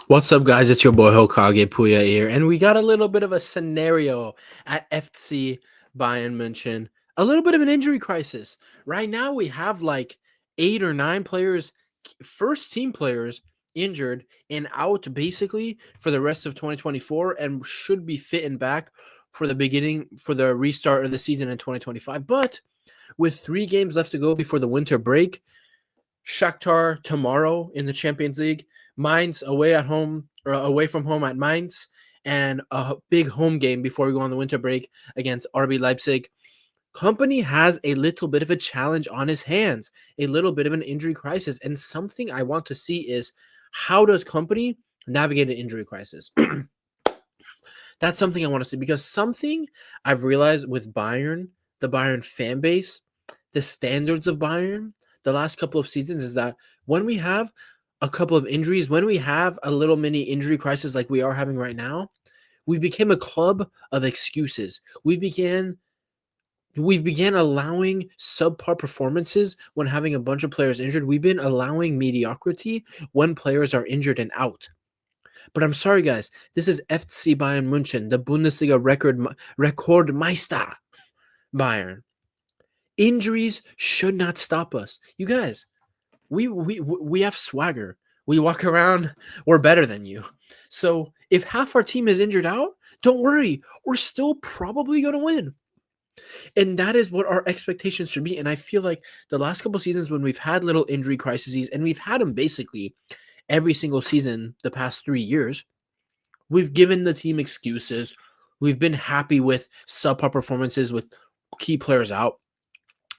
What's up, guys? It's your boy Hokage Puya here, and we got a little bit of a scenario at FC Bayern München. A little bit of an injury crisis. Right now, we have like 8 or 9 players, first team players, injured and out basically for the rest of 2024 and should be fit and back for the restart of the season in 2025. But with 3 games left to go before the winter break, Shakhtar tomorrow in the Champions League, Mainz away from home at Mainz, and a big home game before we go on the winter break against RB Leipzig. Kompany has a little bit of a challenge on his hands, a little bit of an injury crisis, and something I want to see is how does Kompany navigate an injury crisis? That's something I want to see because something I've realized with Bayern, the Bayern fan base, the standards of Bayern, the last couple of seasons is that when we have a couple of injuries, when we have a little mini injury crisis like we are having right now, we became a club of excuses. We began allowing subpar performances when having a bunch of players injured. We've been allowing mediocrity when players are injured and out. But I'm sorry, guys. This is FC Bayern München, the Bundesliga Rekordmeister Bayern. Injuries should not stop us. You guys, we have swagger. We walk around, we're better than you. So if half our team is injured out, don't worry. We're still probably going to win. And that is what our expectations should be. And I feel like the last couple seasons when we've had little injury crises, and we've had them basically every single season the past 3 years, we've given the team excuses. We've been happy with subpar performances with key players out.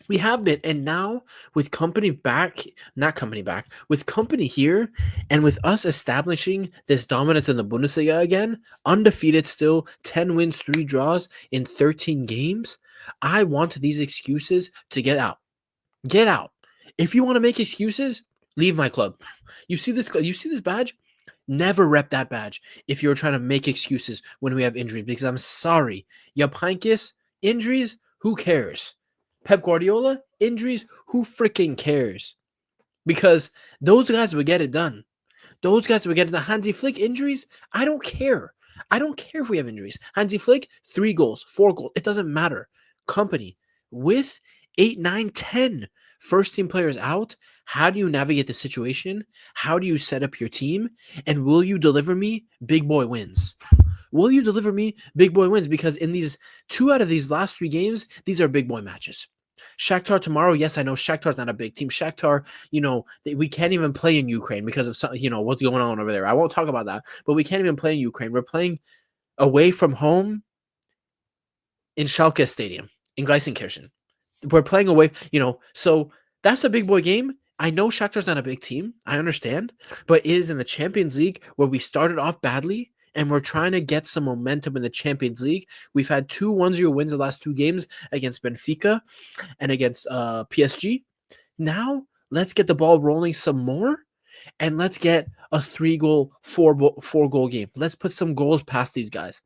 We have been, and now with Kompany back, not Kompany back, with Kompany here, and with us establishing this dominance in the Bundesliga again, undefeated still, 10 wins, 3 draws in 13 games. I want these excuses to get out. Get out. If you want to make excuses, leave my club. You see this badge? Never rep that badge if you're trying to make excuses when we have injuries, because I'm sorry. Yapankis, injuries, who cares? Pep Guardiola, injuries, who freaking cares? Because those guys would get it done. Those guys would get it done. Hansi Flick, injuries, I don't care. I don't care if we have injuries. Hansi Flick, 3 goals, 4 goals. It doesn't matter. Kompany, with 8, 9, 10 first team players out, how do you navigate the situation? How do you set up your team? And will you deliver me big boy wins? Will you deliver me big boy wins? Because in these 2 out of these last 3 games, these are big boy matches. Shakhtar tomorrow, yes, I know Shakhtar's not a big team. Shakhtar, we can't even play in Ukraine because of what's going on over there. I won't talk about that, but we can't even play in Ukraine. We're playing away from home in Schalke Stadium in Geisenkirchen. We're playing away, so that's a big boy game. I know Shakhtar's not a big team. I understand, but it is in the Champions League where we started off badly and we're trying to get some momentum in the Champions League. We've had 2 1-0 wins the last 2 games against Benfica and against PSG. Now, let's get the ball rolling some more and let's get a 3-goal, 4-goal game. Let's put some goals past these guys.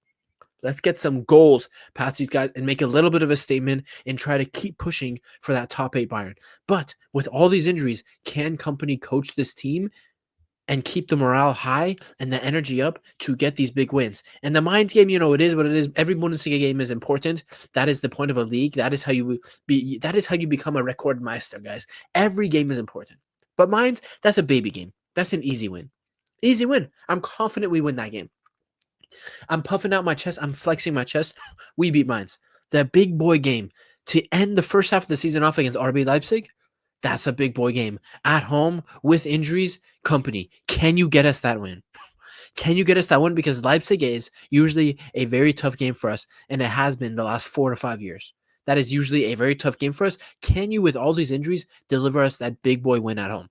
Let's get some goals past these guys and make a little bit of a statement and try to keep pushing for that top 8 Bayern. But with all these injuries, can Kompany coach this team and keep the morale high and the energy up to get these big wins? And the Mainz game, it is what it is. Every Bundesliga game is important. That is the point of a league. That is how you become a Rekordmeister, guys. Every game is important. But Mainz, that's a baby game. That's an easy win. Easy win. I'm confident we win that game. I'm puffing out my chest. I'm flexing my chest. We beat Mainz. The big boy game to end the first half of the season off against RB Leipzig. That's a big boy game. At home, with injuries, Kompany. Can you get us that win? Can you get us that win? Because Leipzig is usually a very tough game for us, and it has been the last 4 to 5 years. That is usually a very tough game for us. Can you, with all these injuries, deliver us that big boy win at home?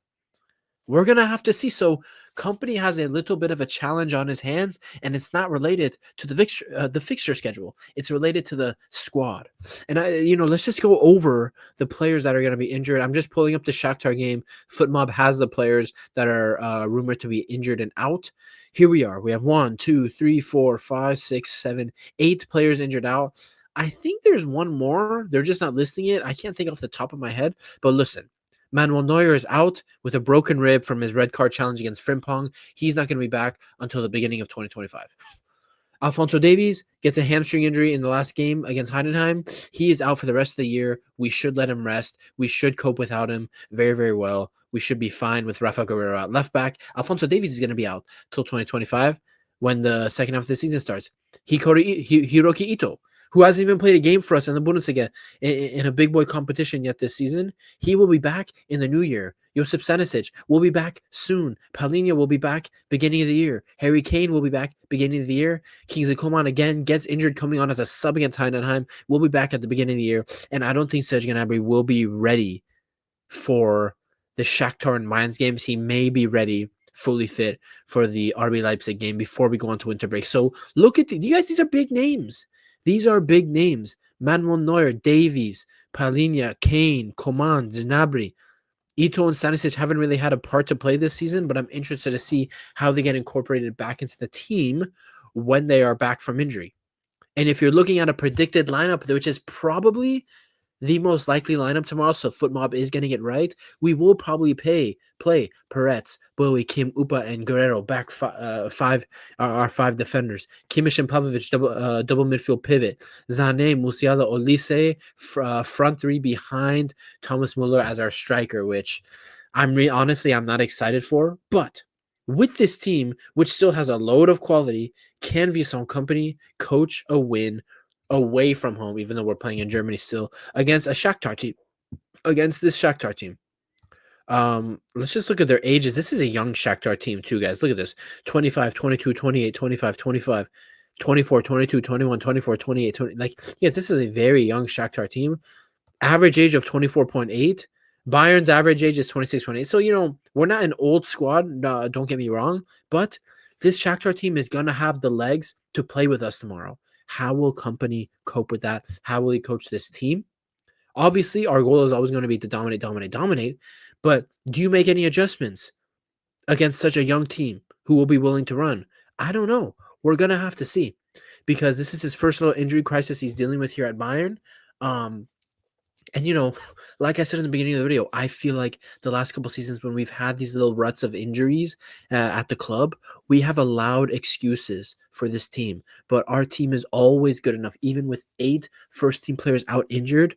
We're going to have to see. So Kompany has a little bit of a challenge on his hands, and it's not related to the fixture schedule. It's related to the squad. And let's just go over the players that are going to be injured. I'm just pulling up the Shakhtar game. Footmob has the players that are rumored to be injured and out. Here we are. We have 1, 2, 3, 4, 5, 6, 7, 8 players injured out. I think there's one more. They're just not listing it. I can't think off the top of my head. But listen, Manuel Neuer is out with a broken rib from his red card challenge against Frimpong. He's not going to be back until the beginning of 2025. Alphonso Davies gets a hamstring injury in the last game against Heidenheim. He is out for the rest of the year. We should let him rest. We should cope without him very, very well. We should be fine with Rafa Guerrero at left back. Alphonso Davies is going to be out till 2025 when the second half of the season starts. Hiroki Ito, who hasn't even played a game for us in the Bundesliga in a big boy competition yet this season, he will be back in the new year. Josip Stanisic will be back soon. Paulinho will be back beginning of the year. Harry Kane will be back beginning of the year. Kingsley Coman again gets injured coming on as a sub against Heidenheim. Will be back at the beginning of the year. And I don't think Serge Gnabry will be ready for the Shakhtar and Mainz games. He may be ready, fully fit for the RB Leipzig game before we go on to winter break. So look at you guys. These are big names. These are big names. Manuel Neuer, Davies, Paulinho, Kane, Coman, Gnabry. Ito and Stanisic haven't really had a part to play this season, but I'm interested to see how they get incorporated back into the team when they are back from injury. And if you're looking at a predicted lineup, which is probably the most likely lineup tomorrow, so FootMob is getting it right, we will probably play Peretz, Bowie, Kim, Upa, and Guerrero back our five defenders. Kimmich and Pavlovic double midfield pivot. Zane, Musiala, Olise, front three behind Thomas Muller as our striker, which honestly I'm not excited for. But with this team, which still has a load of quality, can Vincent Kompany coach a win away from home, even though we're playing in Germany still, against a Shakhtar team, against this Shakhtar team. Let's just look at their ages. This is a young Shakhtar team too, guys. Look at this. 25, 22, 28, 25, 25, 24, 22, 21, 24, 28, 20. Like, yes, this is a very young Shakhtar team. Average age of 24.8. Bayern's average age is 26.8. So, we're not an old squad, don't get me wrong, but this Shakhtar team is going to have the legs to play with us tomorrow. How will Kompany cope with that? How will he coach this team? Obviously, our goal is always going to be to dominate. But do you make any adjustments against such a young team who will be willing to run? I don't know. We're going to have to see, because this is his first little injury crisis he's dealing with here at Bayern. And, like I said in the beginning of the video, I feel like the last couple seasons when we've had these little ruts of injuries at the club, we have allowed excuses for this team. But our team is always good enough, even with 8 first-team players out injured,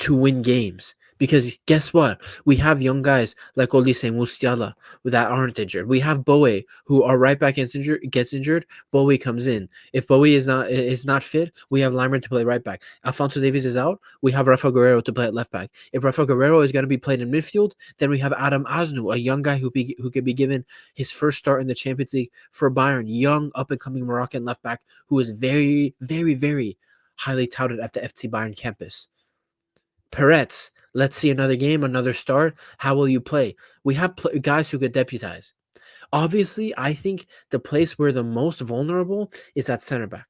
to win games. Because guess what? We have young guys like Olise, Musiala that aren't injured. We have Bowie, who our right back gets injured. Bowie comes in. If Bowie is not fit, we have Leimer to play right back. Alphonso Davies is out. We have Rafa Guerrero to play at left back. If Rafa Guerrero is going to be played in midfield, then we have Adam Asnu, a young guy who could be given his first start in the Champions League for Bayern. Young, up-and-coming Moroccan left back who is very, very, very highly touted at the FC Bayern campus. Peretz, let's see another game, another start. How will you play? We have guys who could deputize. Obviously, I think the place where the most vulnerable is at center back,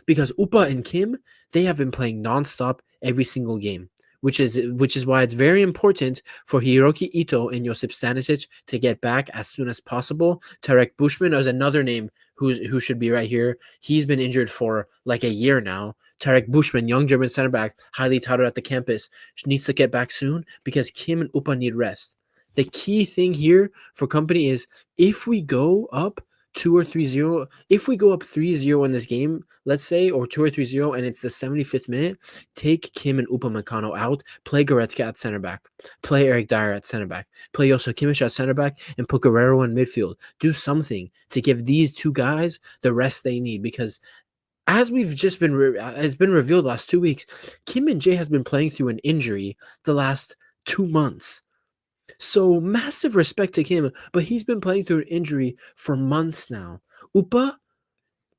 because Upa and Kim, they have been playing nonstop every single game, which is why it's very important for Hiroki Ito and Josip Stanisic to get back as soon as possible. Tarek Bushman is another name who should be right here. He's been injured for like a year now. Tarek Bushman, young German center back, highly touted at the campus, needs to get back soon because Kim and Upa need rest. The key thing here for Kompany is if we go up 2 or 3-0, if we go up 3-0 in this game, let's say, or 2 or 3-0, and it's the 75th minute, take Kim and Upamecano out, play Goretzka at center back, play Eric Dyer at center back, play Joso Kimmich at center back, and put Guerrero in midfield. Do something to give these two guys the rest they need, because as we've just been, it's been revealed last 2 weeks, Kim and Jay has been playing through an injury the last 2 months. So massive respect to Kim, but he's been playing through an injury for months now. Upa,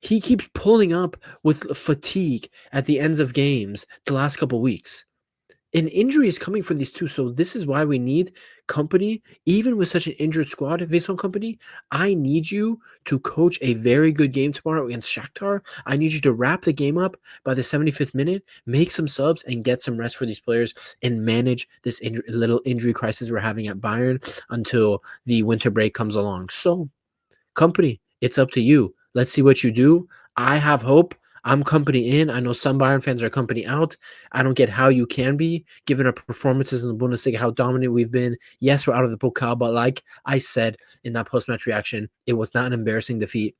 he keeps pulling up with fatigue at the ends of games the last couple weeks. An injury is coming for these two, so this is why we need Kompany, even with such an injured squad. Vincent Kompany, I need you to coach a very good game tomorrow against Shakhtar. I need you to wrap the game up by the 75th minute, make some subs, and get some rest for these players, and manage this little injury crisis we're having at Bayern until the winter break comes along. So, Kompany, it's up to you. Let's see what you do. I have hope. I'm Kompany in. I know some Bayern fans are Kompany out. I don't get how you can be, given our performances in the Bundesliga, how dominant we've been. Yes, we're out of the Pokal, but like I said in that post-match reaction, it was not an embarrassing defeat.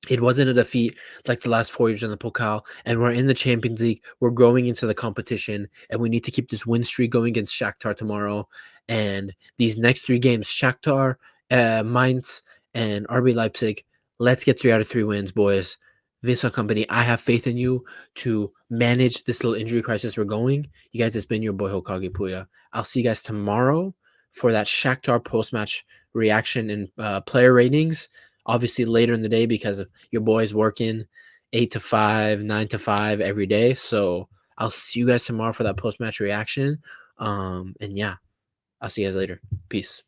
It wasn't a defeat like the last 4 years in the Pokal, and we're in the Champions League. We're growing into the competition, and we need to keep this win streak going against Shakhtar tomorrow. And these next 3 games, Shakhtar, Mainz, and RB Leipzig. Let's get 3 out of 3 wins, boys. Vincent Kompany, I have faith in you to manage this little injury crisis we're going. You guys, it's been your boy Hokage Puya. I'll see you guys tomorrow for that Shakhtar post-match reaction and player ratings. Obviously later in the day because your boy's working 8 to 5, 9 to 5 every day. So I'll see you guys tomorrow for that post-match reaction. And yeah, I'll see you guys later. Peace.